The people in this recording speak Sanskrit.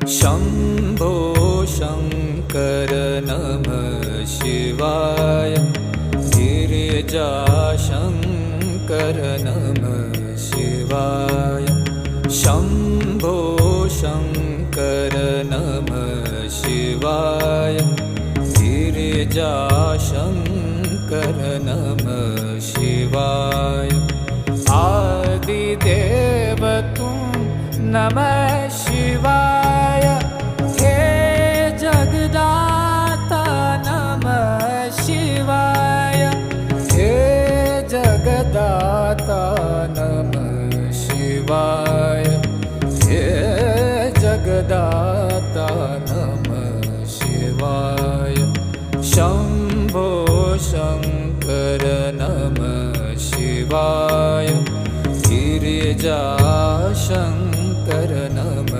शम्भो शङ्कर नमः शिवाय। गिरिजाशङ्कर नमः शिवाय। शम्भो शङ्कर नमः शिवाय। गिरिजाशङ्कर नमः शिवाय। आदिदेव तुम नमः शिवाय। हे जगदाता नमः शिवाय। हे जगदाता नमः शिवाय। हे जगदाता